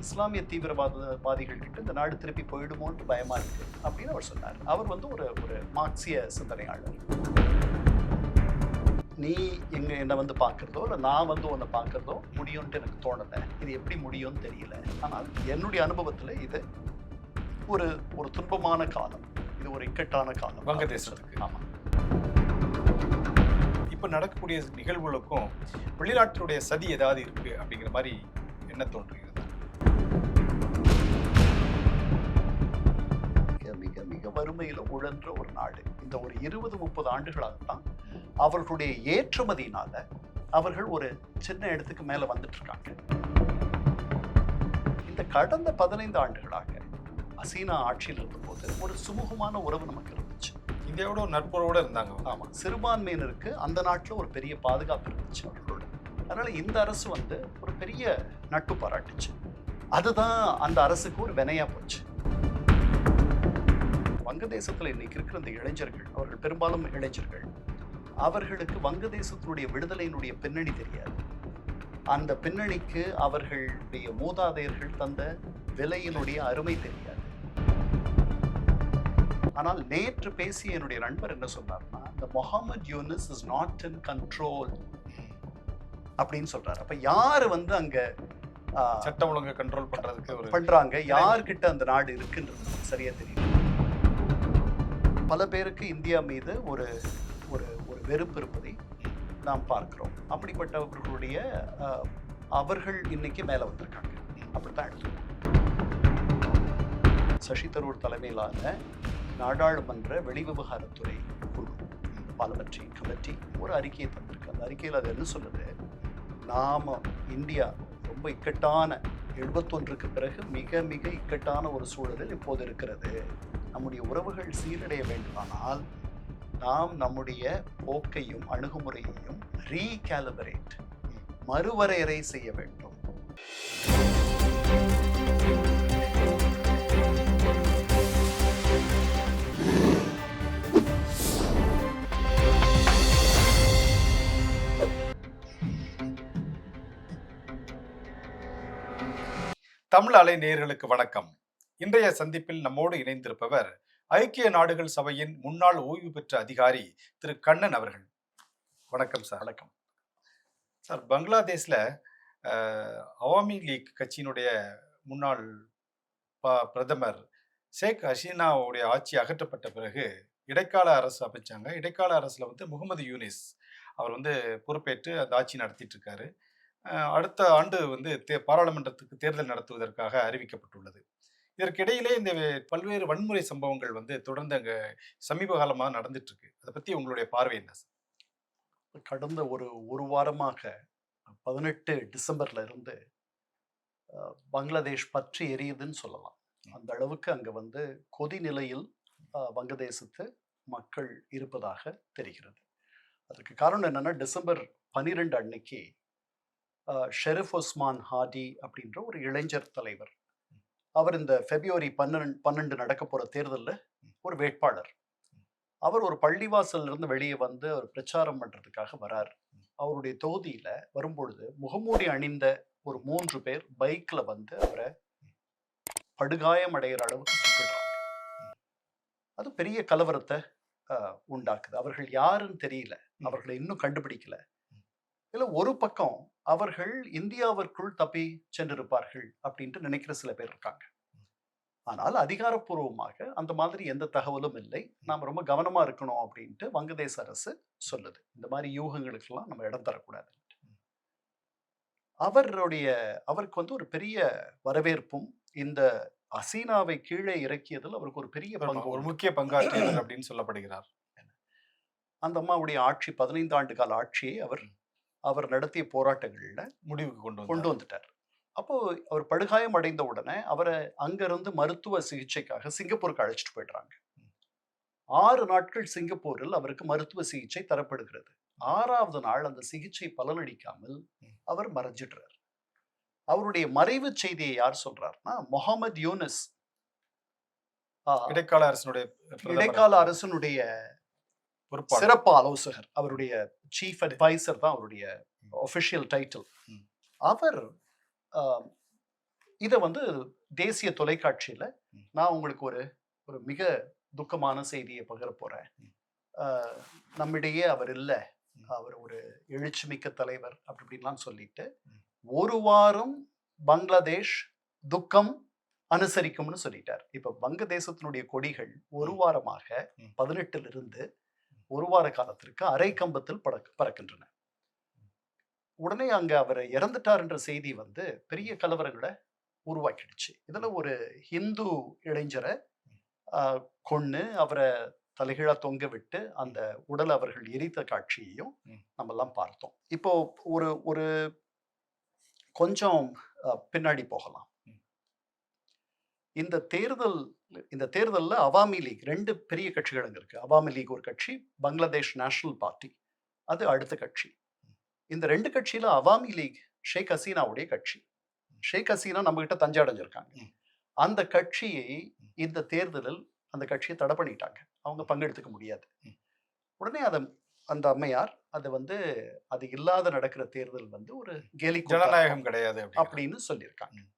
இஸ்லாமிய தீவிரவாதிகள் கிட்ட இந்த நாடு திருப்பி போயிடுமோன்னு பயமா இருக்கு அப்படின்னு அவர் சொன்னார். அவர் வந்து ஒரு ஒரு மார்க்சிய சிந்தனையாளர். நீ என்னை வந்து பார்க்குறதோ இல்லை நான் வந்து உன்னை பார்க்குறதோ முடியும்ன்ட்டு எனக்கு தோணலை. இது எப்படி முடியும்னு தெரியல. ஆனால் என்னுடைய அனுபவத்தில் இது ஒரு ஒரு துன்பமான காலம். இது ஒரு இக்கட்டான காலம் வங்கதேசத்துக்கு. ஆமாம். இப்போ நடக்கக்கூடிய நிகழ்வுகளுக்கும் வெளிநாட்டினுடைய சதி ஏதாவது இருக்கு அப்படிங்கிற மாதிரி என்ன தோன்றுகிறது? மிக மிக மிக வறுமையில் உழன்ற ஒரு நாடு. இந்த ஒரு 20-30 ஆண்டுகளாகத்தான் அவர்களுடைய ஏற்றுமதியினால அவர்கள் ஒரு சின்ன இடத்துக்கு மேல வந்துட்டு இருக்காங்க. இந்த கடந்த 15 ஆண்டுகளாக ஹசீனா ஆட்சியில் இருந்தபோது ஒரு சுமூகமான உறவு நமக்கு இருந்துச்சு. இந்தியாவோட ஒரு நட்புறவோட இருந்தாங்க. ஆமா, சிறுபான்மையினருக்கு அந்த நாட்டில் ஒரு பெரிய பாதுகாப்பு இருந்துச்சு அவர்களோட. அதனால இந்த அரசு வந்து ஒரு பெரிய நட்பு பாராட்டுச்சு. அதுதான் அந்த அரசுக்கு ஒரு வினையா போச்சு. வங்கதேசத்துல இன்னைக்கு இருக்கிற இந்த இளைஞர்கள், அவர்கள் பெரும்பாலும் இளைஞர்கள், அவர்களுக்கு வங்கதேசத்தினுடைய விடுதலையினுடைய பின்னணி தெரியாது. அந்த பின்னணிக்கு அவர்களுடைய மூதாதையர்கள் தந்த விலையினுடைய அருமை தெரியாது. ஆனால் நேற்று பேசிய என்னுடைய நண்பர் என்ன சொன்னார்னா, the Mohammed Yunus is not in control அப்படின்னு சொல்றாரு. அப்ப யாரு வந்து அங்க சட்டம் ஒழுங்கை கண்ட்ரோல் பண்றதுக்கு பண்றாங்க, யார்கிட்ட அந்த நாடு இருக்குன்றது சரியா தெரியும். பல பேருக்கு இந்தியா மீது ஒரு ஒரு ஒரு வெறுப்பு இருப்பதை நாம் பார்க்கிறோம். அப்படிப்பட்டவர்களுடைய அவர்கள் இன்னைக்கு மேல வந்திருக்காங்க. அப்படித்தான் எடுத்துக்கணும். சசி தரூர் தலைமையிலான நாடாளுமன்ற வெளிவிவகாரத்துறை குழு, பார்லிமெண்ட்ரி கமிட்டி ஒரு அறிக்கையை தந்திருக்கு. அந்த அறிக்கையில் அது என்ன சொல்லுது, நாம இந்தியா ரொம்ப இக்கட்டான 71க்கு பிறகு மிக மிக இக்கட்டான ஒரு சூழலில் இப்போது இருக்கிறது. நம்முடைய உறவுகள் சீரடைய வேண்டுமானால் நாம் நம்முடைய போக்கையும் அணுகுமுறையையும் ரீகாலிபரேட், மறுவரையறை செய்ய வேண்டும். தமிழ் அலை நேயர்களுக்கு வணக்கம். இன்றைய சந்திப்பில் நம்மோடு இணைந்திருப்பவர் ஐக்கிய நாடுகள் சபையின் முன்னாள் ஓய்வு பெற்ற அதிகாரி திரு கண்ணன் அவர்கள். வணக்கம் சார். வணக்கம் சார். பங்களாதேஷ்ல அவாமி லீக் கட்சியினுடைய முன்னாள் பிரதமர் ஷேக் ஹசீனாவுடைய ஆட்சி அகற்றப்பட்ட பிறகு இடைக்கால அரசு அமைச்சாங்க. இடைக்கால அரசுல வந்து முகமது யூனிஸ் அவர் வந்து பொறுப்பேற்று அந்த ஆட்சி நடத்திட்டு இருக்காரு. அடுத்த ஆண்டு வந்து பாராளுமன்றத்துக்கு தேர்தல் நடத்துவதற்காக அறிவிக்கப்பட்டுள்ளது. இதற்கிடையிலே இந்த பல்வேறு வன்முறை சம்பவங்கள் வந்து தொடர்ந்து அங்க சமீப காலமாக நடந்துட்டு இருக்கு. அதை பத்தி உங்களுடைய பார்வை என்ன சார்? கடந்த ஒரு வாரமாக 18 டிசம்பர்ல இருந்து பங்களாதேஷ் பற்றி எரியுதுன்னு சொல்லலாம். அந்த அளவுக்கு அங்க வந்து கொதி நிலையில் வங்கதேசத்து மக்கள் இருப்பதாக தெரிகிறது. அதற்கு காரணம் என்னன்னா, டிசம்பர் 12 அன்னைக்கு ஷெரீஃப் உஸ்மான் ஹாடி அப்படின்ற ஒரு இளைஞர் தலைவர், அவர் இந்த பிப்ரவரி 12 நடக்க போற தேர்தலில் ஒரு வேட்பாளர். அவர் ஒரு பள்ளிவாசல்ல இருந்து வெளியே வந்து அவர் பிரச்சாரம் பண்றதுக்காக வரார். அவருடைய தொகுதியில வரும்பொழுது முகமூடி அணிந்த ஒரு 3 பேர் பைக்ல வந்து அவரை படுகாயம் அடைகிற அளவுக்கு சுட்டுறாங்க. அது பெரிய கலவரத்தை உண்டாக்குது. அவர்கள் யாருன்னு தெரியல, அவர்களை இன்னும் கண்டுபிடிக்கல. இல்ல ஒரு பக்கம் அவர்கள் இந்தியாவிற்குள் தப்பி சென்றிருப்பார்கள் அப்படின்ட்டு நினைக்கிற சில பேர் இருக்காங்க. ஆனால் அதிகாரப்பூர்வமாக அந்த மாதிரி எந்த தகவலும் இல்லை. நாம் ரொம்ப கவனமா இருக்கணும் அப்படின்ட்டு வங்கதேச அரசு சொல்லுது. இந்த மாதிரி யூகங்களுக்கெல்லாம் நம்ம இடம் தரக்கூடாது. அவருக்கு வந்து ஒரு பெரிய வரவேற்பும், இந்த ஹசீனாவை கீழே இறக்கியதில் அவருக்கு ஒரு பெரிய பங்கு, ஒரு முக்கிய பங்காற்றியவர் அப்படின்னு சொல்லப்படுகிறார். அந்த அம்மாவுடைய ஆட்சி 15 ஆண்டு கால ஆட்சியை அவர் நடத்திய போராட்டங்கள்ல முடிவுக்கு கொண்டு வந்துட்டார். அப்போ அவர் படுகாயம் அடைந்த உடனே அவரை அங்கிருந்து மருத்துவ சிகிச்சைக்காக சிங்கப்பூருக்கு அழைச்சிட்டு போயிடுறாங்க. 6 நாட்கள் சிங்கப்பூரில் அவருக்கு மருத்துவ சிகிச்சை தரப்படுகிறது. 6வது நாள் அந்த சிகிச்சை பலனளிக்காமல் அவர் மறைஞ்சிடுறார். அவருடைய மறைவு செய்தியை யார் சொல்றாருன்னா, முகமது யூனிஸ், இடைக்கால அரசனுடைய சிறப்பு ஆலோசகர், அவருடைய சீஃப் அட்வைசர் தான் அவருடைய ஒபிஷியல் டைட்டில். அவர் இதை வந்து தேசிய தொலைக்காட்சியில ம். நான் உங்களுக்கு ஒரு ஒரு மிக துக்கமான செய்தியை பகிர போறேன். ம். அஹ், நம்மிடையே அவர் இல்ல, ம். அவர் ஒரு எழுச்சிமிக்க தலைவர் அப்படி இப்படின்லாம் சொல்லிட்டு ம். ஒரு வாரம் பங்களாதேஷ் துக்கம் அனுசரிக்கும்னு சொல்லிட்டார். இப்ப வங்கதேசத்தினுடைய கொடிகள் ஒரு ம். வாரமாக ம். 18 இருந்து ஒரு வார காலத்திற்கு அரை கம்பத்தில் பறக்கின்றன. உடனே அங்க அவர் இறந்துட்டார் என்ற செய்தி வந்து பெரிய கலவரங்களை உருவாக்கிடுச்சு. இதுல ஒரு ஹிந்து இளைஞரை ஆஹ், கொன்னு அவரை தலைகீழா தொங்க விட்டு அந்த உடலை அவர்கள் எரித்த காட்சியையும் ம். நம்ம எல்லாம் பார்த்தோம். இப்போ ஒரு ஒரு கொஞ்சம் பின்னாடி போகலாம். ம். இந்த தேர்தல் இந்த தேர்தல்ல அவாமி லீக் 2 பெரிய கட்சிகள் அங்க இருக்கு. அவாமி லீக் ஒரு கட்சி, பங்களாதேஷ் நேஷனல் பார்ட்டி அது அடுத்த கட்சி. இந்த 2 கட்சியில அவாமி லீக் ஷேக் ஹசீனாவுடைய கட்சி. ஷேக் ஹசீனா நம்ம கிட்ட தஞ்சை அடைஞ்சிருக்காங்க. ம். அந்த கட்சியை இந்த தேர்தலில் அந்த கட்சியை தடை பண்ணிட்டாங்க. அவங்க பங்கெடுத்துக்க முடியாது. ம். உடனே அந்த அம்மையார் அது வந்து அது இல்லாத நடக்கிற தேர்தல் வந்து ஒரு கேலி கூத்தாட்டம் ஜனநாயகம் கிடையாது அப்படிங்கிறாங்க. அப்படின்னு சொல்லியிருக்காங்க. ம்.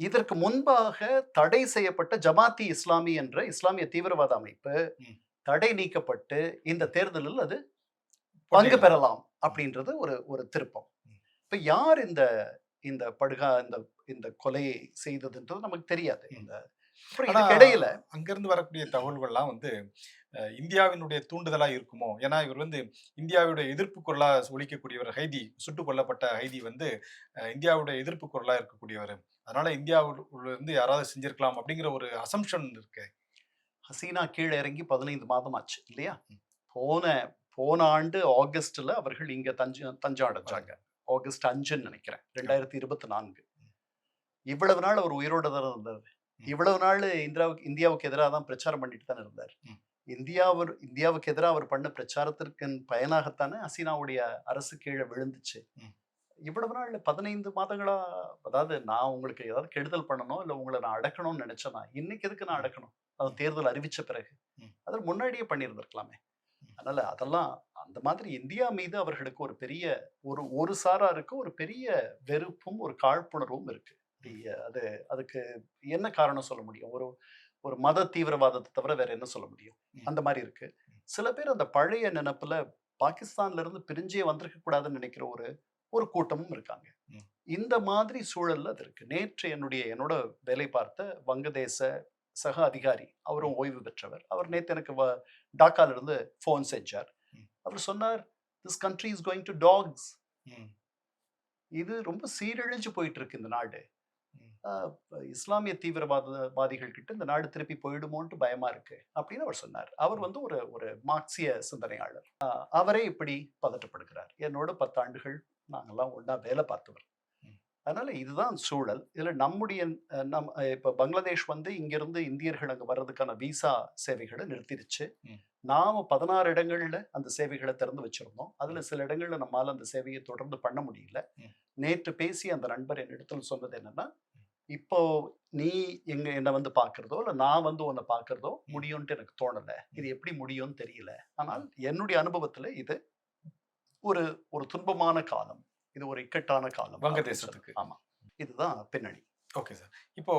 இதற்கு முன்பாக தடை செய்யப்பட்ட ஜமாத்தி இஸ்லாமி என்ற இஸ்லாமிய தீவிரவாத அமைப்பு ம். தடை நீக்கப்பட்டு இந்த தேர்தலில் அது பங்கு போட்டியிடலாம். பெறலாம் அப்படின்றது ஒரு ஒரு திருப்பம். ம். இப்ப யார் இந்த இந்த இந்த இந்த கொலையை செய்ததுன்றது நமக்கு தெரியாது. ம். இந்த அப்புறம் ஆனா இதுக்கு இடையில அங்கிருந்து வரக்கூடிய தகவல்கள்லாம் வந்து இந்தியாவினுடைய தூண்டுதலா இருக்குமோ? ஏன்னா இவர் வந்து இந்தியாவுடைய எதிர்ப்பு குரலா ஒலிக்கக்கூடியவர். ஹைதி சுட்டுக் கொல்லப்பட்ட ஹைதி வந்து இந்தியாவுடைய எதிர்ப்பு குரலா இருக்கக்கூடியவர். அதனால இந்தியாவுல இருந்து யாராவது செஞ்சிருக்கலாம் அப்படிங்கிற ஒரு அசம்ஷன் இருக்கு. ஹசீனா கீழே இறங்கி 15 மாதம் ஆச்சு இல்லையா? ம். போன போன ஆண்டு ஆகஸ்ட்ல அவர்கள் இங்க தஞ்சம் அடைஞ்சாங்க. ஆகஸ்ட் 5ன்னு நினைக்கிறேன் 2024. இவ்வளவு நாள் அவர் உயிரோட தான் இருந்தார். ம். இவ்வளவு நாள் இந்தியாவுக்கு எதிராக தான் பிரச்சாரம் பண்ணிட்டு தான் இருந்தார். ம். இந்தியாவுக்கு எதிராக அவர் பண்ண பிரச்சாரத்திற்கு பயனாகத்தானே ஹசீனாவுடைய அரசு கீழே விழுந்துச்சு. ம். இவ்வளவு நாள் 15 மாதங்களா, அதாவது நான் உங்களுக்கு ஏதாவது கெடுதல் பண்ணணும் இல்ல உங்களை நான் அடக்கணும்னு நினைச்சேன்னா இன்னைக்கு எதுக்கு நான் அடக்கணும்? அது தேர்தல் அறிவிச்ச பிறகு ம். அதற்கு முன்னாடியே பண்ணியிருந்திருக்கலாமே. ம். அதனால அதெல்லாம் அந்த மாதிரி இந்தியா மீது அவர்களுக்கு ஒரு பெரிய ஒரு சாராருக்கு ஒரு பெரிய வெறுப்பும் ஒரு காழ்ப்புணர்வும் இருக்கு. அது அதுக்கு என்ன காரணம் சொல்ல முடியும்? ஒரு ஒரு மத தீவிரவாதத்தை தவிர வேற என்ன சொல்ல முடியும்? ம். அந்த மாதிரி இருக்கு. சில பேர் அந்த பழைய நினைப்புல பாகிஸ்தான்ல இருந்து பிரிஞ்சே வந்திருக்க கூடாதுன்னு நினைக்கிற ஒரு ஒரு கூட்டமும் இருக்காங்க. ம். இந்த மாதிரி சூழல்ல அது இருக்கு. நேற்று என்னோட வேலை பார்த்த வங்கதேச சக அதிகாரி, அவரும் ஓய்வு பெற்றவர். அவர் நேத்து எனக்கு டாக்கால இருந்து ஃபோன் செஞ்சார். ம். அவர் சொன்னார், "this country is going to dogs." ம். இது ரொம்ப சீரழிஞ்சு போயிட்டு இருக்கு இந்த நாடு. ம். இஸ்லாமிய தீவிரவாதிகள் கிட்ட இந்த நாடு திருப்பி போயிடுமோன்ட்டு பயமா இருக்கு அப்படின்னு அவர் சொன்னார். அவர் வந்து ஒரு ஒரு மார்க்சிய சிந்தனையாளர். அவரே இப்படி பதட்டப்படுகிறார். என்னோட 10 ஆண்டுகள் நாங்கெல்லாம் ஒண்ணா வேலை பார்த்தவர். ம். அதனால இதுதான் சூழல். இதுல நம்முடைய இப்ப பங்களாதேஷ் வந்து இங்கிருந்து இந்தியர்கள் அங்க வர்றதுக்கான விசா சேவைகளை நிறுத்திடுச்சு. ம். நாம 16 இடங்கள்ல அந்த சேவைகளை திறந்து வச்சிருந்தோம். அதுல சில இடங்கள்ல நம்மால அந்த சேவையை தொடர்ந்து பண்ண முடியல. ம். நேற்று பேசிய அந்த நண்பர் என்னிடத்தில் சொன்னது என்னன்னா, இப்போ நீ என்ன வந்து பார்க்கிறதோ, இல்ல நான் வந்து உன்னை பார்க்கிறதோ முடியும்ன்ட்டு எனக்கு தோணல. இது எப்படி முடியும்னு தெரியல. ஆனால் என்னுடைய அனுபவத்துல இது ஒரு ஒரு துன்பமான காலம். இது ஒரு இக்கட்டான காலம். வங்கதேசத்துக்கு. ஆமா. இதுதான் பின்னணி. Okay sir. இப்போ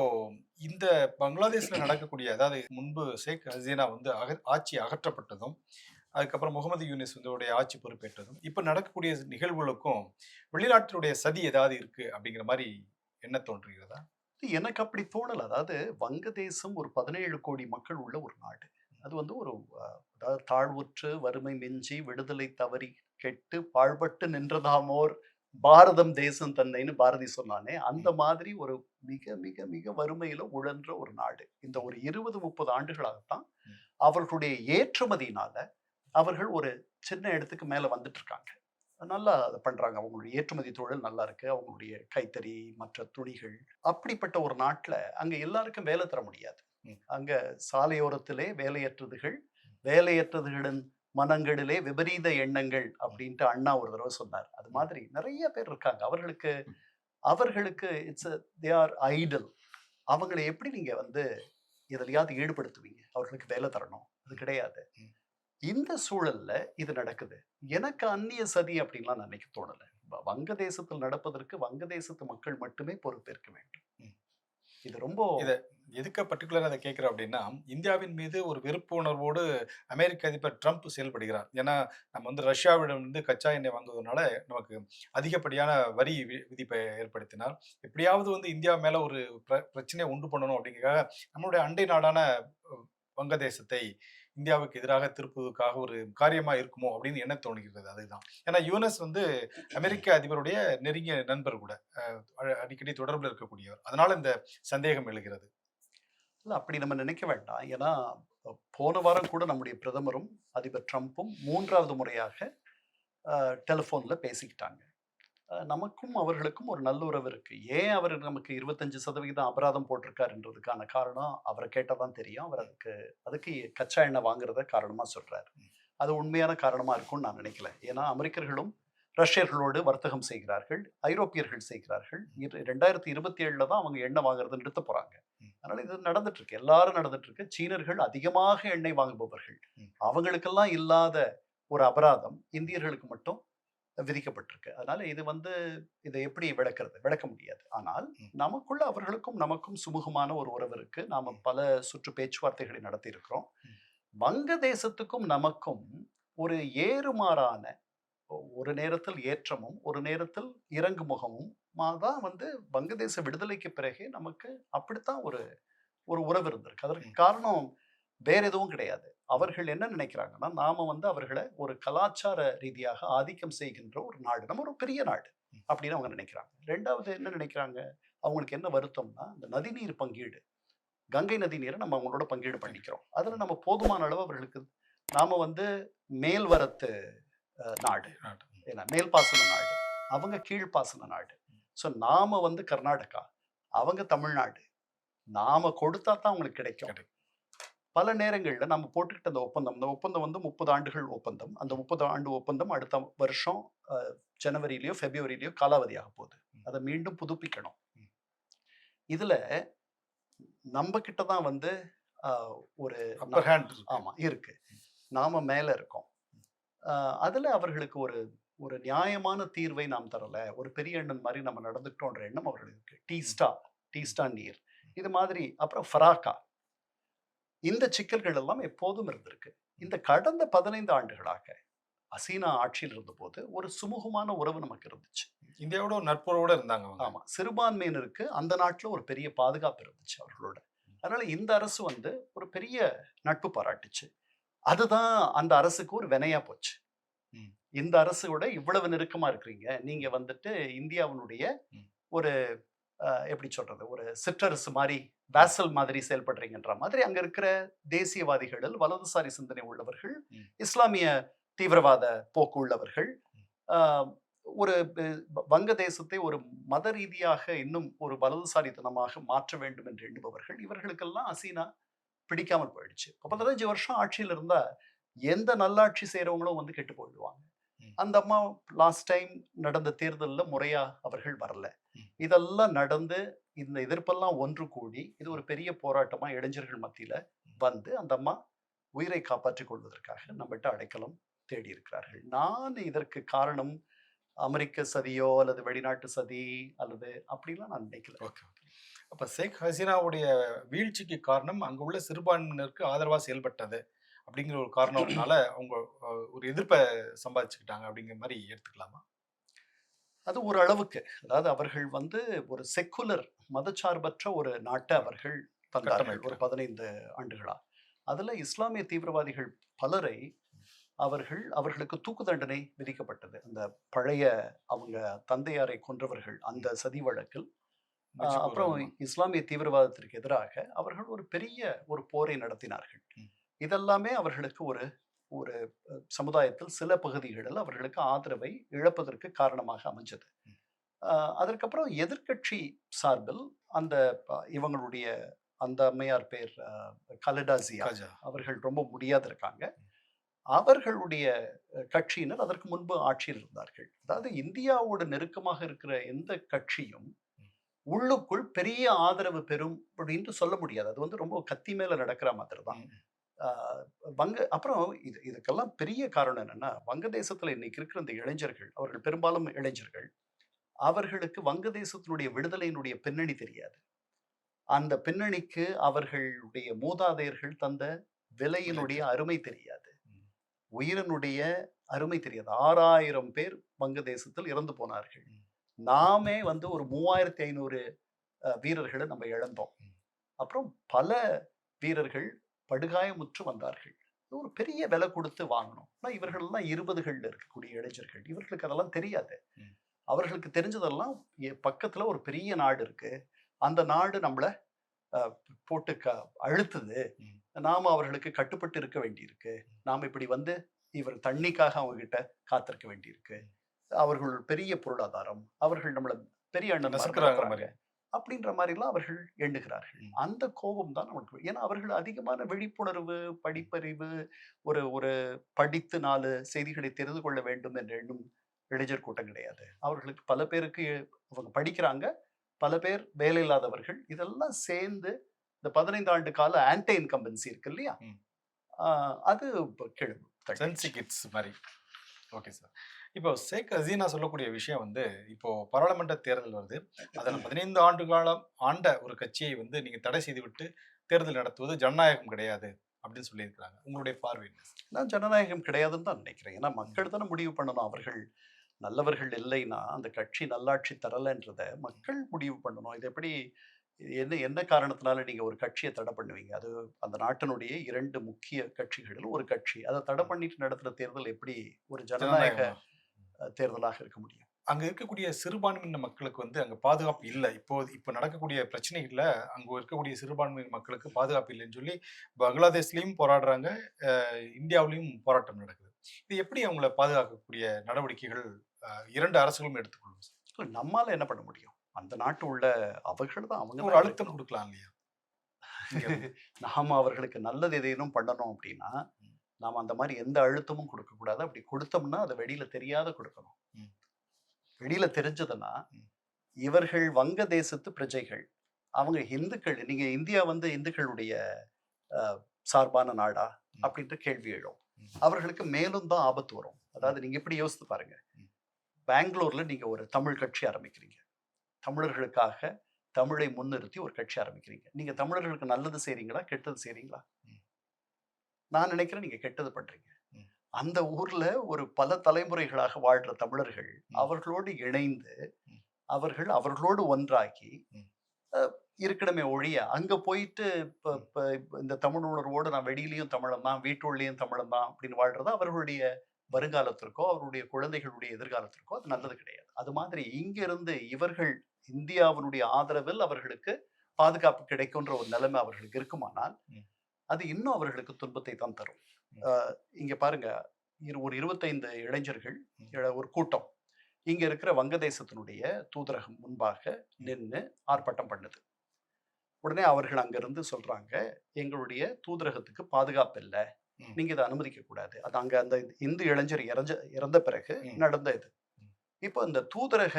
இந்த பங்களாதேஷ்ல நடக்கக்கூடிய, அதாவது முன்பு ஷேக் ஹசீனா வந்து ஆட்சி அகற்றப்பட்டதும், அதுக்கப்புறம் முகமது யூனிஸ் வந்து உடைய ஆட்சி பொறுப்பேற்றதும், இப்ப நடக்கக்கூடிய நிகழ்வுகளுக்கும் வெளிநாட்டினுடைய சதி ஏதாவது இருக்கு அப்படிங்கிற மாதிரி என்ன தோன்றுகிறதா? எனக்கு அப்படி தோணல. அதாவது வங்கதேசம் ஒரு 17 கோடி மக்கள் உள்ள ஒரு நாடு. அது வந்து ஒரு அதாவது தாழ்வுற்று வறுமை மிஞ்சி விடுதலை தவறி கெட்டு பாழ்பட்டு நின்றதாமோர் பாரதம் தேசம் தன்னைன்னு பாரதி சொன்னானே, அந்த மாதிரி ஒரு மிக மிக மிக வறுமையில உழன்ற ஒரு நாடு. இந்த ஒரு 20, 30 ஆண்டுகளாகத்தான் அவர்களுடைய ஏற்றுமதியினால அவர்கள் ஒரு சின்ன இடத்துக்கு மேல வந்துட்டு இருக்காங்க. நல்லா அத பண்றாங்க. அவங்களுடைய ஏற்றுமதி தொழில் நல்லா இருக்கு. அவங்களுடைய கைத்தறி, மற்ற துணிகள். அப்படிப்பட்ட ஒரு நாட்டுல அங்க எல்லாருக்கும் வேலை தர முடியாது. ம். அங்க சாலையோரத்திலே வேலையற்றதுகளின் மனங்களிலே விபரீத எண்ணங்கள் அப்படின்ட்டு அண்ணா ஒரு தடவை சொன்னார். அது மாதிரி நிறைய பேர் இருக்காங்க. அவர்களுக்கு தே ஆர் ஐடல். அவங்கள எப்படி நீங்க வந்து எதுலயாவது ஈடுபடுத்துவீங்க? அவர்களுக்கு வேலை தரணும். அது கிடையாது. ம். இந்த சூழல்ல இது நடக்குது. எனக்கு அந்நிய சதி அப்படின்லாம் நினைக்க தோணல. வங்கதேசத்தில் நடப்பதற்கு வங்கதேசத்து மக்கள் மட்டுமே பொறுப்பேற்க வேண்டும். ம். இது ரொம்ப இத எதுக்கு பர்ட்டிகுலரா அத கேட்கிறேன் அப்படின்னா, இந்தியாவின் மீது ஒரு வெறுப்பு உணர்வோடு அமெரிக்க அதிபர் ட்ரம்ப் செயல்படுகிறார். ஏன்னா, நம்ம வந்து ரஷ்யாவிடம் இருந்து கச்சா எண்ணெய் வாங்குவதனால நமக்கு அதிகப்படியான வரி விதிப்பை ஏற்படுத்தினார். எப்படியாவது வந்து இந்தியா மேல ஒரு பிரச்சனைய உண்டு பண்ணணும் அப்படிங்கிறதுக்காக நம்மளுடைய அண்டை நாடான வங்கதேசத்தை இந்தியாவுக்கு எதிராக திருப்புவதற்காக ஒரு காரியமா இருக்குமோ அப்படின்னு என்ன தோணுகிறது அதுதான். ஏன்னா யுஎன்எஸ் வந்து அமெரிக்க அதிபருடைய நெருங்கிய நண்பர் கூட. அடிக்கடி தொடர்புல இருக்கக்கூடியவர். அதனால இந்த சந்தேகம் எழுகிறது. இல்ல அப்படி நம்ம நினைக்க வேண்டாம். ஏன்னா, போன வாரம் கூட நம்முடைய பிரதமரும், அதிபர் ட்ரம்பும் 3வது முறையாக டெலிஃபோன்ல பேசிக்கிட்டாங்க. நமக்கும் அவர்களுக்கும் ஒரு நல்லுறவு இருக்கு. ஏன் அவரு நமக்கு 25% அபராதம் போட்டிருக்காருன்றதுக்கான காரணம் அவர கேட்டா தான் தெரியும். அவர் அதுக்கு கச்சா எண்ணெய் வாங்குறத காரணமா சொல்றாரு. அது உண்மையான காரணமா இருக்கும்னு நான் நினைக்கல. ஏன்னா அமெரிக்கர்களும் ரஷ்யர்களோடு வர்த்தகம் செய்கிறார்கள். ஐரோப்பியர்கள் செய்கிறார்கள். 2027ல தான் அவங்க எண்ணெய் வாங்குறத நிறுத்தப் போறாங்க. அதனால இது நடந்துட்டு இருக்கு. எல்லாரும் நடந்துட்டு இருக்கு. சீனர்கள் அதிகமாக எண்ணெய் வாங்குபவர்கள். அவங்களுக்கெல்லாம் இல்லாத ஒரு அபராதம் இந்தியர்களுக்கு மட்டும் விதிக்கப்பட்டிருக்கு. அதனால இது வந்து இதை எப்படி விளக்குறது? விளக்க முடியாது. ஆனால் நமக்குள்ள அவர்களுக்கும் நமக்கும் சுமூகமான ஒரு உறவு இருக்கு. நாம பல சுற்று பேச்சுவார்த்தைகளை நடத்தி இருக்கிறோம். வங்கதேசத்துக்கும் நமக்கும் ஒரு ஏறுமாறான ஒரு நேரத்தில் ஏற்றமும், ஒரு நேரத்தில் இறங்கு முகமும் தான் வந்து வங்கதேச விடுதலைக்கு பிறகே நமக்கு அப்படித்தான் ஒரு ஒரு உறவு இருந்திருக்கு. அதற்கு காரணம் வேற எதுவும் கிடையாது. அவர்கள் என்ன நினைக்கிறாங்கன்னா, நாம வந்து அவர்கள ஒரு கலாச்சார ரீதியாக ஆதிக்கம் செய்கின்ற ஒரு நாடு. நம்ம ஒரு பெரிய நாடு அப்படின்னு அவங்க நினைக்கிறாங்க. 2வது என்ன நினைக்கிறாங்க, அவங்களுக்கு என்ன வருத்தம்னா, இந்த நதிநீர் பங்கீடு. கங்கை நதி நீரை நம்ம அவங்களோட பங்கீடு பண்ணிக்கிறோம். அதுல நம்ம போதுமான அளவு அவர்களுக்கு நாம வந்து மேல்வரத்து நாடு. ஏன்னா மேல்பாசன நாடு. அவங்க கீழ்ப்பாசன நாடு. ஸோ நாம வந்து கர்நாடகா, அவங்க தமிழ்நாடு. நாம கொடுத்தா தான் அவங்களுக்கு கிடைக்கும். பல நேரங்கள்ல நம்ம போட்டுக்கிட்ட அந்த ஒப்பந்தம் வந்து 30 ஆண்டுகள் ஒப்பந்தம். அந்த 30 ஆண்டு ஒப்பந்தம் அடுத்த வருஷம் ஜனவரியிலயோ, பிப்ரவரியிலயோ காலாவதியாக போகுது. அதை மீண்டும் புதுப்பிக்கணும். இதுல நம்ம கிட்ட தான் வந்து ஒரு அப்பர் ஹேண்ட் ஆமா இருக்கு. நாம மேல இருக்கோம். அதுல அவர்களுக்கு ஒரு ஒரு நியாயமான தீர்வை நாம் தரல. ஒரு பெரிய அண்ணன் மாதிரி நம்ம நடந்துக்கிட்டோன்ற எண்ணம் அவர்களுக்கு. டீஸ்டா நீர். இது மாதிரி அப்புறம் ஃபராக்கா. இந்த சிக்கல்கள் எல்லாம் எப்போதும் இருந்திருக்கு. இந்த கடந்த 15 ஆண்டுகளாக ஹசீனா ஆட்சியில் இருந்தபோது ஒரு சுமூகமான உறவு நமக்கு இருந்துச்சு. இந்தியாவோட ஒரு நட்புறவோட இருந்தாங்க அவங்க. ஆமா. சிறுபான்மையினருக்கு அந்த நாட்டுல ஒரு பெரிய பாதுகாப்பு இருந்துச்சு அவர்களோட. அதனால இந்த அரசு வந்து ஒரு பெரிய நட்பு பாராட்டுச்சு. அதுதான் அந்த அரசுக்கு ஒரு வினையா போச்சு. இந்த அரசோட இவ்வளவு நெருக்கமா இருக்கிறீங்க. நீங்க வந்துட்டு இந்தியாவினுடைய ஒரு எப்படி சொல்றது? ஒரு சிற்றரசு மாரி, வாசல் மாதிரி செயல்படுறீங்கன்ற மாதிரி அங்க இருக்கிற தேசியவாதிகள், வலதுசாரி சிந்தனை உள்ளவர்கள், இஸ்லாமிய தீவிரவாத போக்கு உள்ளவர்கள், அ ஒரு வங்கதேசத்தை ஒரு மத ரீதியாக இன்னும் ஒரு வலதுசாரித்தனமாக மாற்ற வேண்டும் என்று எண்ணுபவர்கள், இவர்களுக்கெல்லாம் ஹசீனா பிடிக்காமல் போயிடுச்சு. 15 வருஷம் ஆட்சியில இருந்தா எந்த நல்லாட்சி செய்றவங்களும் வந்து கெட்டு போயிடுவாங்க. அந்த அம்மா லாஸ்ட் டைம் நடந்த தேர்தல்ல முறையா அவர்கள் வரல. இதெல்லாம் நடந்து இந்த எதிர்ப்பெல்லாம் ஒன்று கூடி இது ஒரு பெரிய போராட்டமா இளைஞர்கள் மத்தியில வந்து அந்த அம்மா உயிரை காப்பாற்றிக் கொள்வதற்காக நம்மகிட்ட அடைக்கலம் தேடி இருக்கிறார்கள். நான் இதற்கு காரணம் அமெரிக்க சதியோ அல்லது வெளிநாட்டு சதி அல்லது அப்படிலாம் நான் நினைக்கல. ஓகே. அப்ப ஷேக் ஹசீனாவுடைய வீழ்ச்சிக்கு காரணம் அங்க உள்ள சிறுபான்மையினருக்கு ஆதரவா செயல்பட்டது அப்படிங்கிற ஒரு காரணம்னால அவங்க ஒரு எதிர்ப்பை சம்பாதிச்சுக்கிட்டாங்க அப்படிங்கிற மாதிரி எடுத்துக்கலாமா? அது ஒரு அளவுக்கு. அதாவது அவர்கள் வந்து ஒரு செக்குலர் மதச்சார்பற்ற ஒரு நாட்டை அவர்கள் தந்தார்கள் ஒரு 15 ஆண்டுகளா. அதுல இஸ்லாமிய தீவிரவாதிகள் பலரை அவர்களுக்கு தூக்கு தண்டனை விதிக்கப்பட்டது. அந்த பழைய அவங்க தந்தையாரை கொன்றவர்கள் அந்த சதி வழக்கில். அப்புறம் இஸ்லாமிய தீவிரவாதத்திற்கு எதிராக அவர்கள் ஒரு பெரிய ஒரு போரை நடத்தினார்கள். இதெல்லாமே அவர்களுக்கு ஒரு ஒரு சமுதாயத்தில் சில பகுதிகளில் அவர்களுக்கு ஆதரவை இழப்பதற்கு காரணமாக அமைஞ்சது. அதற்கப்புறம் எதிர்க்கட்சி சார்பில் அந்த இவங்களுடைய அந்த அம்மையார் பேர் கலடா ஜியா அவர்கள் ரொம்ப முடியாத இருக்காங்க. அவர்களுடைய கட்சியினர் அதற்கு முன்பு ஆட்சியில் இருந்தார்கள். அதாவது இந்தியாவோடு நெருக்கமாக இருக்கிற எந்த கட்சியும் உள்ளுக்குள் பெரிய ஆதரவு பெறும் அப்படின்னு சொல்ல முடியாது. அது வந்து ரொம்ப கத்தி மேல நடக்கிற மாதிரி தான். ஆஹ் அப்புறம் இதுக்கெல்லாம் பெரிய காரணம் என்னன்னா, வங்கதேசத்துல இன்னைக்கு இருக்கிற இந்த இளைஞர்கள், அவர்கள் பெரும்பாலும் இளைஞர்கள், அவர்களுக்கு வங்கதேசத்தினுடைய விடுதலையினுடைய பின்னணி தெரியாது. அந்த பின்னணிக்கு அவர்களுடைய மூதாதையர்கள் தந்த விலையினுடைய விலைக்கு. அருமை தெரியாது. ம். உயிரினுடைய அருமை தெரியாது. 6000 பேர் வங்கதேசத்தில் இறந்து போனார்கள். ம். நாமே வந்து ஒரு 3500 வீரர்கள நம்ம இழந்தோம். ம். அப்புறம் பல வீரர்கள் படுகாயமுற்று வந்தார்கள். இது ஒரு பெரிய விலை குடுத்து வாங்கணும். ஆனா இவர்கள்லாம் 20கள்ல இருக்கக்கூடிய இளைஞர்கள். இவர்களுக்கு அதெல்லாம் தெரியாது. ம். அவர்களுக்கு தெரிஞ்சதெல்லாம் பக்கத்துல ஒரு பெரிய நாடு இருக்கு. அந்த நாடு நம்மள அ போட்டு அழுத்துது. ம். நாம அவர்களுக்கு கட்டுப்பட்டு இருக்க வேண்டியிருக்கு. நாம இப்படி வந்து இவர் தண்ணிக்காக அவங்க கிட்ட காத்திருக்க வேண்டியிருக்கு. அவர்கள் பெரிய பொருளாதாரம். அவர்கள் நம்மள பெரிய அண்ணன்மார் நசுக்குறாங்க நடத்துறாங்க. மாதிரி. அப்படின்ற மாரிலாம் அவர்கள் எண்ணுகிறார்கள். ம். அந்த கோபம் தான் நமக்கு, ஏன்னா அவர்கள் அதிகமான விழிப்புணர்வு, படிப்பறிவு, ஒரு ஒரு படித்து 4 செய்திகளை தெரிந்து கொள்ள வேண்டும் என்று எண்ணும் இளைஞர் கூட்டம் கிடையாது. அவர்களுக்கு பல பேருக்கு அவங்க படிக்கிறாங்க. பல பேர் வேலை இல்லாதவர்கள். இதெல்லாம் சேர்ந்து இந்த 15 ஆண்டு கால ஆன்டி இன்கம்பன்சி இருக்கு இல்லையா? ம். ஆ அது இப்ப சென்சி தட்டிடுச்சு. கிட்ஸ் மாரி. Okay sir. இப்போ ஷேக் ஹசீனா சொல்லக்கூடிய விஷயம் வந்து, இப்போ பாராளுமன்ற தேர்தல் வருது. அதுல 15 ஆண்டு காலம் ஆண்ட ஒரு கட்சியை வந்து நீங்க தடை செய்துவிட்டு தேர்தல் நடத்துவது ஜனநாயகம் கிடையாது அப்படின்னு சொல்லியிருக்கிறாங்க. உங்களுடைய பார்வை என்ன சார்? நான் ஜனநாயகம் கிடையாதுன்னு தான் நினைக்கிறேன். ஏன்னா ம். மக்கள் தானே முடிவு பண்ணணும். அவர்கள் நல்லவர்கள் இல்லைன்னா, அந்த கட்சி நல்லாட்சி தரலன்றத மக்கள் முடிவு பண்ணணும். இது எப்படி, என்ன என்ன காரணத்தினால நீங்க ஒரு கட்சிய தடை பண்ணுவீங்க? அது அந்த நாட்டினுடைய 2 முக்கிய கட்சிகளில் ஒரு கட்சி. அத தடை ம். பண்ணிட்டு நடத்துற தேர்தல் எப்படி ஒரு ஜனநாயக ஜனநாயகமா? தேர்தலாக இருக்க முடியும்? அங்க இருக்கக்கூடிய சிறுபான்மையின மக்களுக்கு வந்து அங்க பாதுகாப்பு இல்ல. இப்போ நடக்கக்கூடிய பிரச்சனைகள்ல அங்க இருக்கக்கூடிய சிறுபான்மையின மக்களுக்கு பாதுகாப்பு இல்லைன்னு சொல்லி பங்களாதேஷ்லயும் போராடுறாங்க. இந்தியாவிலயும் போராட்டம் நடக்குது. இது எப்படி அவங்கள பாதுகாக்கக்கூடிய நடவடிக்கைகள் 2 அரசுகளும் எடுத்துக்கொள்ளும் சார்? இல்ல, நம்மால என்ன பண்ண முடியும்? அந்த நாட்டு உள்ள அவர்கள் தான், அவங்க ஒரு தான் அழுத்தம் எடுக்கணும். குடுக்கலாம் இல்லையா? இங்க இருந்து. நாம அவர்களுக்கு நல்லது ஏதேனும் பண்ணணும் அப்படின்னா, ம். நாம அந்த மாரி எந்த அழுத்தமும் குடுக்கக்கூடாது. அப்படி குடுத்தோம்னா, அத வெளியில தெரியாத குடுக்கணும். ம். வெளியில தெரிஞ்சதுன்னா, ம். இவர்கள் வங்கதேசத்து பிரஜைகள். அவங்க இந்துக்கள். நீங்க இந்தியா வந்து இந்துக்களுடைய அ சார்பான நாடா? ம். அப்படின்ற கேள்வி எழும். ம். அவர்களுக்கு மேலும் தான் ஆபத்து வரும். ம். அதாவது நீங்க இப்படி யோசித்து பாருங்க. ம். பெங்களூர்ல நீங்க ஒரு தமிழ் கட்சி ஆரம்பிக்கிறீங்க. தமிழர்களுக்காக தமிழை முன்னிறுத்தி ஒரு கட்சி ஆரம்பிக்கிறீங்க. நீங்க தமிழர்களுக்கு நல்லது செய்றீங்களா? கெட்டது செய்றீங்களா? ம். நான் நினைக்கிறேன் நீங்க கெட்டது பண்றீங்க. ம். அந்த ஊர்ல ஒரு பல தலைமுறைகளாக வாழ்ற தமிழர்கள், ம். அவர்களோடு இணைந்து, ம். அவர்கள் அவர்களோடு ஒன்றாகி ம். அ இருக்கணுமே ஒழிய, அங்க போயிட்டு இப்ப ம். இப்ப இந்த தமிழ் உணர்வோடு நான் வெளியிலயும் தமிழன் தான், வீட்டுள்ளேயும் தமிழன் தான் அப்படின்னு வாழ்றது அவர்களுடைய வருங்காலத்திற்கோ, அவருடைய குழந்தைகளுடைய எதிர்காலத்திற்கோ அது நல்லது கிடையாது. அது மாதிரி இங்க இருந்து இவர்கள் இந்தியாவினுடைய ஆதரவில் அவர்களுக்கு பாதுகாப்பு கிடைக்குன்ற ஒரு நிலைமை அவர்களுக்கு இருக்குமானால், ம். அது இன்னும் அவர்களுக்கு துன்பத்தை தான் தரும். ம். அ இங்க பாருங்க, ஒரு 25 இளைஞர்கள், ம். ஒரு கூட்டம் இங்க இருக்கிற வங்கதேசத்தினுடைய தூதரகம் முன்பாக ம். நின்னு ஆர்ப்பாட்டம் பண்ணுது. உடனே அவர்கள் அங்கிருந்து சொல்றாங்க, "எங்களுடைய தூதரகத்துக்கு பாதுகாப்பு இல்ல. ம். நீங்க இத அனுமதிக்கக் கூடாது." அது அங்க அந்த இந்து இளைஞர் இறந்த பிறகு ம். நடந்த இது. ம். இப்போ இந்த தூதரக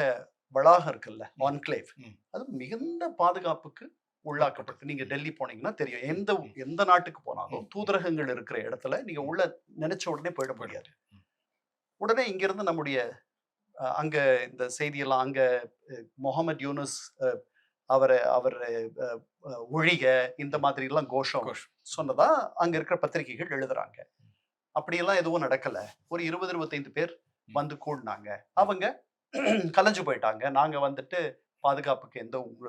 வளாகம் இருக்குல்ல, ம். ஆன்க்ளேவ், ம். அது மிகுந்த பாதுகாப்புக்கு உள்ளாக்கப்பட்டிருக்கு. நீங்க ம். டெல்லி போனீங்கன்னா தெரியும். ம். ம். எந்த நாட்டுக்கு போனாலும் ம். தூதரகங்கள் இருக்கிற இடத்துல நீங்க ம். உள்ள நினைச்ச உடனே போயிட போயிட முடியாது. முடியாது. ம். உடனே இங்கிருந்து நம்முடைய அங்க இந்த செய்தியெல்லாம் அங்க முகமது யூனுஸ் அவர அவர அ அ ஒழிக இந்த ம். மாதிரிலாம் கோஷம் கோஷ். சொன்னதா அங்க இருக்கிற பத்திரிகைகள் எழுதுறாங்க. அப்படியெல்லாம் எதுவும் நடக்கல. ஒரு 20, 25 பேர் ம். வந்து கூடுனாங்க. ம். அவங்க கலைஞ்சு போயிட்டாங்க. நாங்க வந்துட்டு பாதுகாப்புக்கு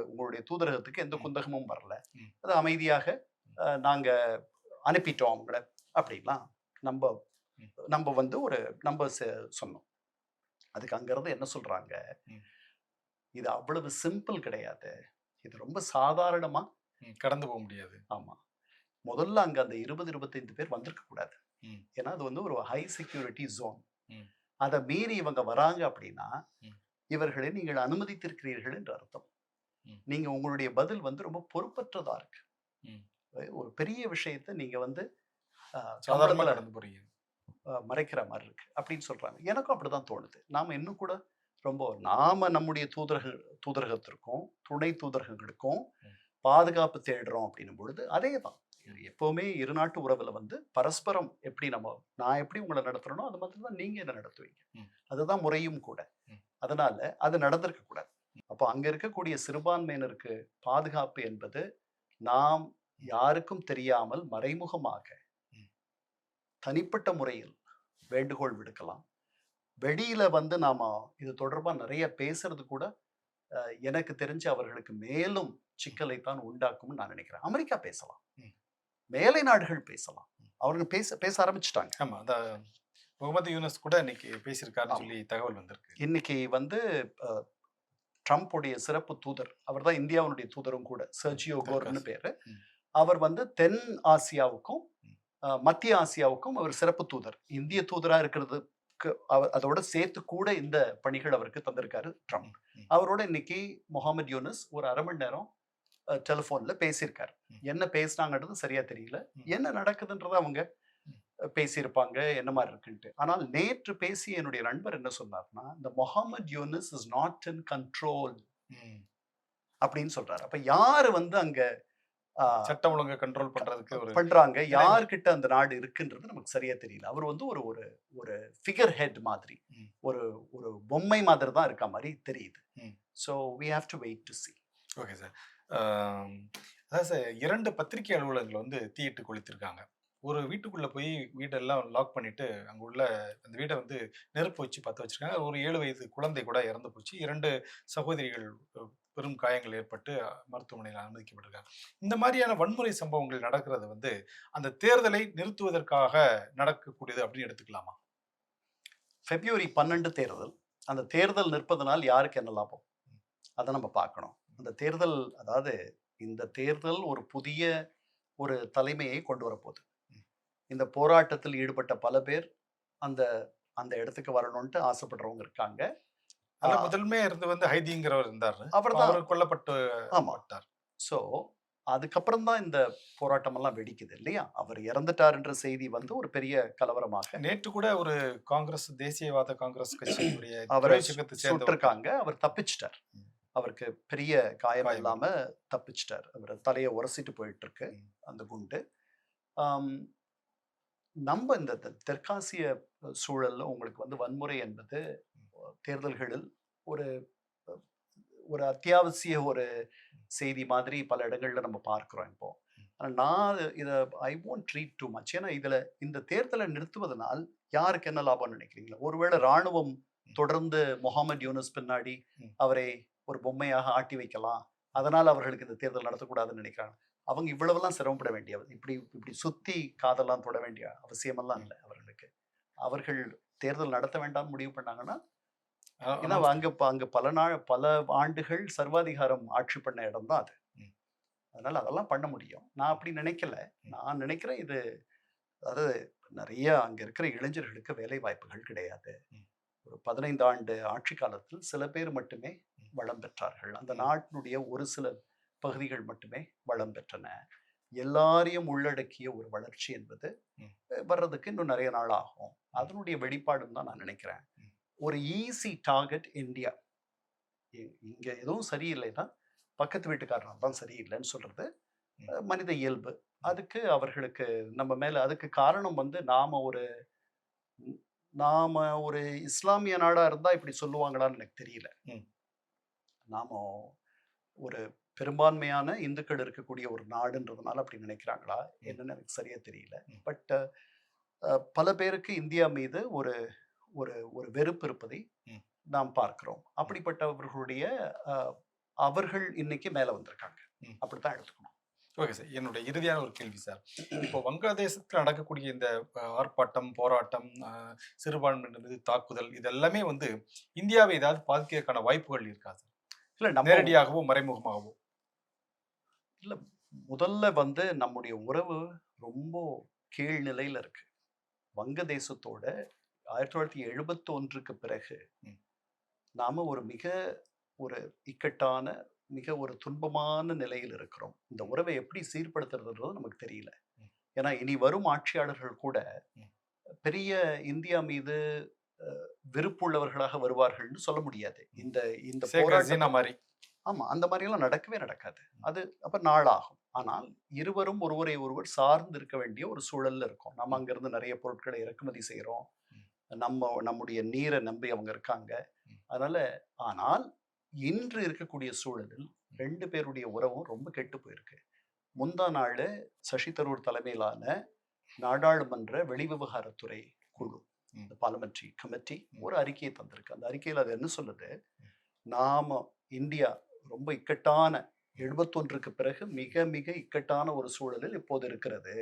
உங்களுடைய தூதரகத்துக்கு எந்த ம். குந்தகமும் வரல. ம். அது அமைதியாக நாங்க அனுப்பிட்டோம் அவங்கள அப்படின்லாம் நம்ப ம். நம்ப வந்து ஒரு நம்ப சொன்னோம். அதுக்கு அங்கருந்து என்ன சொல்றாங்க, ம். இது அவ்வளவு சிம்பிள் கிடையாது. இது ரொம்ப சாதாரணமா. ம். கடந்து போக முடியாது. ஆமா. முதல்ல அங்க அந்த 20, 25 பேர் வந்திருக்க கூடாது. ம். ஏன்னா அது வந்து ஒரு ஹை செக்யூரிட்டி ஜோன். ம். அத மீறி இவங்க வராங்க அப்படின்னா, ம். இவர்களை நீங்கள் அனுமதித்திருக்கிறீர்கள் என்று அர்த்தம். ம். நீங்க உங்களுடைய பதில் வந்து ரொம்ப பொறுப்பற்றதா இருக்கு. ம். ஒரு பெரிய விஷயத்த நீங்க வந்து சாதாரணமா கம்பளத்துல கடந்து போறீங்க. மறைக்கிற மாரி இருக்கு அப்படின்னு சொல்றாங்க. எனக்கும் அப்படிதான் தோணுது. நாம இன்னும் கூட நாம நம்முடைய தூதரகத்திற்கும், துணை தூதரகங்களுக்கும் ம். பாதுகாப்பு தேடுறோம் அப்படின்னும் பொழுது, அதேதான். எப்பவுமே இரு நாட்டு உறவுல வந்து பரஸ்பரம் எப்படி நான் எப்படி உங்களை நடத்துறேனோ அது மாதிரி தான் நீங்க என்ன நடத்துவீங்க. ம். அதுதான் முறையும் கூட. ம். அதனால அது நடந்திருக்க கூடாது. அப்போ அங்க இருக்கக்கூடிய சிறுபான்மையினருக்கு பாதுகாப்பு என்பது நாம் யாருக்கும் தெரியாமல் மறைமுகமாக ம். தனிப்பட்ட முறையில் வேண்டுகோள் விடுக்கலாம். வெளியில வந்து நாம இது தொடர்பா நிறைய பேசுறது கூட எனக்கு தெரிஞ்சு அவர்களுக்கு மேலும் சிக்கலை தான் உண்டாக்கும்னு நான் நினைக்கிறேன். அமெரிக்கா பேசலாம். ம். மேலை நாடுகள் பேசலாம். அவர்கள் பேச பேச ஆரம்பிச்சுட்டாங்க. ஆமா. முகமது யூனஸ் கூட இன்னைக்கு பேசியிருக்காருன்னு ஆமா. சொல்லி தகவல் வந்திருக்கு. இன்னைக்கு வந்து ட்ரம்ப் உடைய சிறப்பு தூதர், அவர் தான் இந்தியாவுடைய தூதரும் கூட, சர்ஜியோ கோர்னு பேரு. ம். அவர் வந்து தென் ஆசியாவுக்கும் மத்திய ஆசியாவுக்கும் அவர் சிறப்பு தூதர். இந்திய தூதரா இருக்கிறதுக்கு அதோட சேர்த்து கூட இந்த பணிகள் அவருக்கு தந்திருக்காரு ட்ரம்ப். ம். அவரோட இன்னைக்கு முகமது யூனஸ் ஒரு 1/2 மணி நேரம் டெலிஃபோன்ல பேசியிருக்காரு. ம். என்ன பேசினாங்கன்றது சரியா தெரியல. ம். என்ன நடக்குதுன்றத அவங்க பேசியிருப்பாங்க, என்ன மாதிரி இருக்குன்ட்டு. ஆனால் நேற்று பேசிய என்னுடைய நண்பர் என்ன சொன்னார்னா, இந்த Muhammad Yunus is not in control ம். அப்படின்னு சொல்றாரு. அப்ப யாரு வந்து அங்க சட்டம் ஒழுங்கை கண்ட்ரோல் பண்றதுக்கு ஒரு பண்றாங்க, யார்கிட்ட அந்த நாடு இருக்குன்றது நமக்கு சரியா தெரியல. அவர் வந்து ஒரு ஒரு ஒரு ஃபிகர் ஹெட் மாதிரி, ம். ஒரு ஒரு பொம்மை மாதிரி தான் இருக்க மாதிரி தெரியுது. ம். So we have to wait to see. Okay sir. அதான் சார் 2 பத்திரிகை அலுவலகங்களை வந்து தீயிட்டு கொளுத்திருக்காங்க. ஒரு வீட்டுக்குள்ள போய் வீடெல்லாம் லாக் பண்ணிட்டு அங்க உள்ள அந்த வீடை வந்து நெருப்பு வச்சு பத்த வச்சிருக்காங்க. ஒரு 7 வயது குழந்தை கூட இறந்து போச்சு. 2 சகோதரிகள் பெரும் காயங்கள் ஏற்பட்டு மருத்துவமனையில் அனுமதிக்கப்பட்டிருக்காங்க. இந்த மாதிரியான வன்முறை சம்பவங்கள் நடக்கிறது வந்து அந்த தேர்தலை நிறுத்துவதற்காக நடக்கக்கூடியது அப்படின்னு எடுத்துக்கலாமா? February 12 தேர்தல். அந்த தேர்தல் நிற்பதனால் யாருக்கு என்ன லாபம்? அதை நம்ம பார்க்கணும். அந்த தேர்தல், அதாவது இந்த தேர்தல் ஒரு புதிய ஒரு தலைமையை கொண்டு வரப்போகுது. இந்த போராட்டத்தில் ஈடுபட்ட பல பேர் அந்த அந்த இடத்துக்கு வரணும்ட்டு ஆசைப்படுறவங்க இருக்காங்க. அதுல முதல்மே இருந்து வந்து ஹைதிங்கிறவர் இருந்தாரு. அவர்தான். அவர் கொல்லப்பட்டு ஆமா. பட்டார். ஸோ அதுக்கப்புறம் தான் இந்த போராட்டம் எல்லாம் வெடிக்குது இல்லையா? அவர் இறந்துட்டார் என்ற செய்தி வந்து ஒரு பெரிய கலவரமாக நேற்று கூட ஒரு காங்கிரஸ் தேசியவாத காங்கிரஸ் கட்சியினுடைய அவரை துறைச்சங்கத்தை சேர்ந்தவர் சுட்டிருக்காங்க. அவர் தப்பிச்சிட்டார். ம். அவருக்கு பெரிய காயம் காயம் இல்லாம தப்பிச்சிட்டார். அவர் தலையை உரசிட்டு போயிட்டு இருக்கு ம். அந்த குண்டு. ஆம், நம்ம இந்த தெற்காசிய சூழல்ல உங்களுக்கு வந்து வன்முறை என்பது தேர்தல்களில் ஒரு ஒரு அத்தியாவசிய ஒரு செய்தி மாதிரி பல இடங்கள்ல நம்ம பார்க்கிறோம் இப்போ. ஆனா நான் இத I won't treat too much. ஏன்னா இதுல இந்த தேர்தலை நிறுத்துவதனால் யாருக்கு என்ன லாபம்னு நினைக்கிறீங்களா? ஒருவேளை ராணுவம் தொடர்ந்து முகமது யூனஸ் பின்னாடி ம். அவரை ஒரு பொம்மையாக ஆட்டி வைக்கலாம், அதனால அவர்களுக்கு இந்த தேர்தல் நடத்தக்கூடாதுன்னு நினைக்கிறாங்க. அவங்க இவ்வளவெல்லாம் சிரமப்பட வேண்டிய இப்படி இப்படி சுத்தி காதெல்லாம் தொட வேண்டிய அவசியமெல்லாம் இல்லை அவர்களுக்கு. அவர்கள் தேர்தல் நடத்த வேண்டாம்னு முடிவு பண்ணாங்கன்னா, ஏன்னா அங்க பல ஆண்டுகள் சர்வாதிகாரம் ஆட்சி பண்ண இடம் தான் அது. ம். அதனால அதெல்லாம் பண்ண முடியும். நான் அப்படி நினைக்கல. நான் நினைக்கிறேன் இது, அதாவது நிறைய அங்க இருக்கிற இளைஞர்களுக்கு வேலை வாய்ப்புகள் கிடையாது. ம். ஒரு 15 ஆண்டு ஆட்சி காலத்தில் சில பேர் மட்டுமே வளம் பெற்றார்கள். அந்த நாட்டினுடைய ஒரு சில பகுதிகள் மட்டுமே வளம் பெற்றன. எல்லாரையும் உள்ளடக்கிய ஒரு வளர்ச்சி என்பது வர்றதுக்கு இன்னும் நிறைய நாள் ஆகும். அதனுடைய வெளிப்பாடுன்னு தான் நான் நினைக்கிறேன். ஒரு ஈஸி டார்கெட் இந்தியா. இங்க எதுவும் சரியில்லைன்னா பக்கத்து வீட்டுக்காரன் தான் சரியில்லைன்னு சொல்றது மனித இயல்பு. அதுக்கு அவர்களுக்கு நம்ம மேல அதுக்கு காரணம் வந்து நாம ஒரு இஸ்லாமிய நாடா இருந்தா இப்படி சொல்லுவாங்களான்னு எனக்கு தெரியல. நாம ஒரு பெரும்பான்மையான இந்துக்கள் இருக்கக்கூடிய ஒரு நாடுன்றதுனால அப்படி நினைக்கிறாங்களா என்னன்னு எனக்கு சரியா தெரியல. பட் பல பேருக்கு இந்தியா மீது ஒரு ஒரு ஒரு வெறுப்பு இருப்பதை நாம் பார்க்கிறோம். அப்படிப்பட்டவர்களுடைய அவர்கள் இன்னைக்கு மேல வந்திருக்காங்க. அப்படித்தான் எடுத்துக்கணும். Okay sir. என்னுடைய இறுதியான ஒரு கேள்வி சார். இப்போ வங்காளதேசத்தில் நடக்கக்கூடிய இந்த ஆர்ப்பாட்டம், போராட்டம், சிறுபான்மையினர் மீது தாக்குதல் இதெல்லாமே வந்து இந்தியாவை ஏதாவது பாதிக்கிறதுக்கான வாய்ப்புகள் இருக்கா சார்? இல்ல நேரடியாகவோ மறைமுகமாகவோ? இல்ல, முதல்ல வந்து நம்முடைய உறவு ரொம்ப கீழ்நிலையில இருக்கு. வங்கதேசத்தோட 1971க்கு பிறகு நாம ஒரு இக்கட்டான மிக ஒரு துன்பமான நிலையில் இருக்கிறோம். இந்த உறவை எப்படி சீர்படுத்துறதுன்றது நமக்கு தெரியல. ஏன்னா இனி வரும் ஆட்சியாளர்கள் கூட பெரிய இந்தியா மீது விருப்புள்ளவர்களாக வருவார்கள்னு சொல்ல முடியாது. இந்த போராட்டம் மாதிரி ஆமா. அந்த மாரியெல்லாம் நடக்கவே நடக்காது. அது அப்ப நாளாகும். ஆனால் இருவரும் ஒருவரை ஒருவர் சார்ந்து இருக்க வேண்டிய ஒரு சூழல்ல இருக்கோம். நம்ம ம். அங்கிருந்து நெறைய பொருட்களை இறக்குமதி செய்றோம். ம். நம்முடைய நீர நம்பி அவங்க இருக்காங்க. ம். அதனால ஆனால் இன்று இருக்கக்கூடிய சூழலில் 2 பேருடைய உறவும் ரொம்ப கெட்டு போயிருக்கு. முந்தா நாளு சசி தரூர் தலைமையிலான நாடாளுமன்ற வெளிவிவகாரத்துறை குழு, ம். இந்த பார்லிமென்டரி கமிட்டி ம். ஒரு அறிக்கையை தந்திருக்கு. அந்த அறிக்கையில அது என்ன சொல்லுது? நாம இந்தியா ரொம்ப இக்கட்டான 71க்கு பிறகு மிக மிக இக்கட்டான ஒரு சூழலில் இப்போது இருக்கிறது.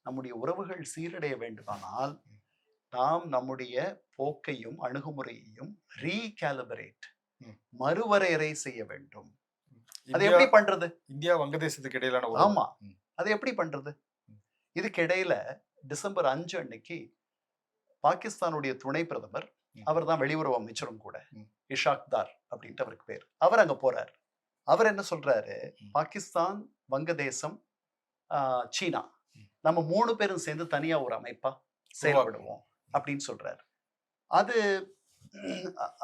நம்முடைய உறவுகள் சீரடைய வேண்டுமானால், நாம் நம்முடைய போக்கையும், அணுகுமுறையையும் ரீகாலிபரேட் ம். மறுவரையறை செய்ய வேண்டும். அது இந்தியா எப்படி பண்றது? இந்தியா வங்கதேசத்துக்கு இடையிலான உறவு. ஆமா. ம். அது எப்படி பண்றது? ம். இதுக்கு இடையில டிசம்பர் 5 அன்னைக்கு பாகிஸ்தானுடைய துணை பிரதமர், ம். அவர் தான் வெளியுறவு அமைச்சரும் கூட, ம். இஷாக் தார் அப்படின்ட்டு அவருக்கு பேரு. அவர் அங்க போறாரு. அவர் என்ன சொல்றாரு? ம். பாகிஸ்தான், வங்கதேசம், சீனா ம். நம்ம 3 பேரும் சேர்ந்து தனியா ஒரு அமைப்பா செயல்படுவோம் அப்படின்னு சொல்றாரு. அது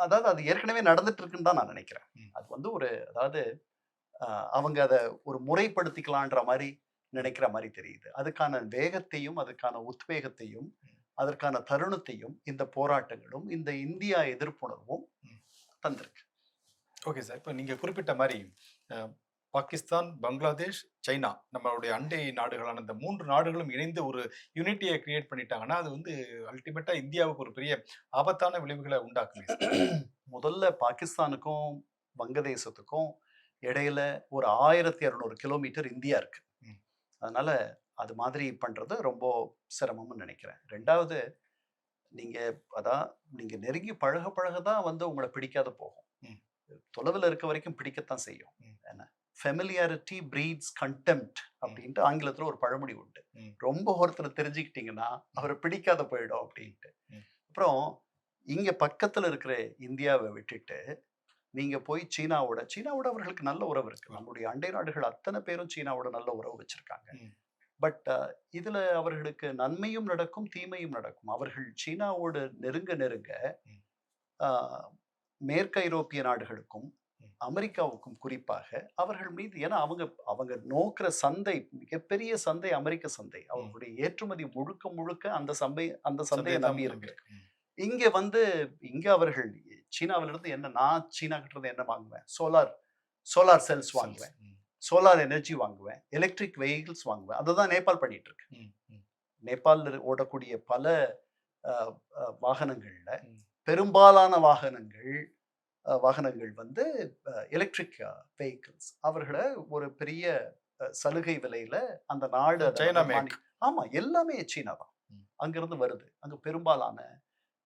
அதாவது அது ஏற்கனவே நடந்துட்டு இருக்குன்னு தான் நான் நினைக்கிறேன். ம். அது வந்து ஒரு அதாவது அவங்க அத ஒரு முறைப்படுத்திக்கலான்ற மாரி நினைக்கிற மாரி தெரியுது. அதுக்கான வேகத்தையும், அதுக்கான உத்வேகத்தையும், அதற்கான தருணத்தையும் இந்த போராட்டங்களும், இந்த இந்தியா எதிர்ப்புணர்வும் தந்திருக்கு. Okay sir. இப்ப நீங்க குறிப்பிட்ட மாரி அ பாகிஸ்தான், பங்களாதேஷ், சைனா நம்மளுடைய அண்டை நாடுகளான இந்த 3 நாடுகளும் இணைந்து ஒரு யூனிட்டிய கிரியேட் பண்ணிட்டாங்கன்னா, அது வந்து அல்டிமேட்டா இந்தியாவுக்கு ஒரு பெரிய ஆபத்தான விளைவுகள உண்டாக்குமே சார். முதல்ல பாகிஸ்தானுக்கும், வங்கதேசத்துக்கும் இடையில ஒரு 1200 கிலோமீட்டர் இந்தியா இருக்கு. ம். அதனால அது மாதிரி பண்றது ரொம்ப சிரமம்னு நினைக்கிறேன். 2வது நீங்க அதான் நீங்க நெருங்கி பழக பழக தான் வந்து உங்கள பிடிக்காத போகும். ம். தொலைவில இருக்க வரைக்கும் பிடிக்கத்தான் செய்யும். ம். என்ன ஃபெமிலியாரிட்டி பிரீட்ஸ் கன்டெம்ப்ட் ம். அப்படின்ட்டு ஆங்கிலத்துல ஒரு பழமொழி உண்டு. ம். ரொம்ப ஒருத்தர தெரிஞ்சுக்கிட்டீங்கன்னா, அவர பிடிக்காத போயிடும் அப்படின்ட்டு. ம். அப்புறம் இங்க பக்கத்துல இருக்கிற இந்தியாவ விட்டுட்டு, நீங்க போய் சீனாவோட அவர்களுக்கு நல்ல உறவு இருக்கு. நம்முடைய அண்டை நாடுகள் அத்தன பேரும் சீனாவோட நல்ல உறவு வச்சிருக்காங்க. ம். பட் இதுல அவர்களுக்கு நன்மையும் நடக்கும், தீமையும் நடக்கும். அவர்கள் சீனாவோடு நெருங்க நெருங்க, ம். ஆ மேற்கு ஐரோப்பிய நாடுகளுக்கும், ம். அமெரிக்காவுக்கும் குறிப்பாக அவர்கள் மீது ஏன்னா அவங்க அவங்க நோக்குற சந்தை மிகப்பெரிய சந்தை அமெரிக்க சந்தை. அவர்களுடைய ஏற்றுமதி முழுக்க முழுக்க அந்த சந்தைய சந்தேகம் நம்பி இருக்கு. இருக்கு. ம். இங்க வந்து இங்க அவர்கள் சீனாவிலிருந்து என்ன நான் சீனா கிட்ட இருந்து என்ன வாங்குவேன்? சோலார் செல்ஸ் வாங்குவேன். ம். சோலார் எனர்ஜி வாங்குவேன். எலக்ட்ரிக் வெஹிக்கிள்ஸ் வாங்குவேன். அததான் நேபாள் பண்ணிட்டு இருக்கு. ம். ம். நேபாள்ல ஓடக்கூடிய பல அ அ வாகனங்கள்ல ம். பெரும்பாலான வாகனங்கள் வந்து எலக்ட்ரிக் வெஹிக்கிள்ஸ். அவர்கள ஒரு பெரிய சலுகை விலையில அந்த நாடு அத சைனா வந்து மேக். ஆமா எல்லாமே சீனா தான். ம். அங்கிருந்து வருது. அங்க பெரும்பாலான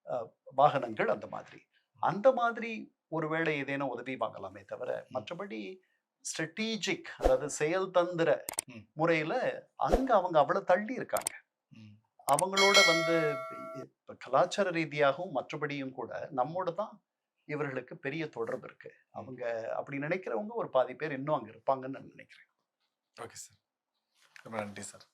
அ வாகனங்கள் அந்த மாதிரி. அந்த மாதிரி ஒருவேளை ஏதேனும் உதவி வாங்கலாமே தவிர, மற்றபடி ஸ்ட்ராடஜிக் அதாவது செயல்தந்திர ம். முறையில அங்க அவங்க அவ்வளவு தள்ளி இருக்காங்க. ம். அவங்களோட வந்து இப்ப கலாச்சார ரீதியாகவும் மற்றபடியும் கூட நம்மோட தான் இவர்களுக்கு பெரிய தொடர்பு இருக்கு. அவங்க அப்படி நினைக்கிறவங்க ஒரு பாதி பேர் இன்னும் அங்க இருப்பாங்கன்னு நான் நினைக்கிறேன். Okay sir. ரொம்ப நன்றி சார்.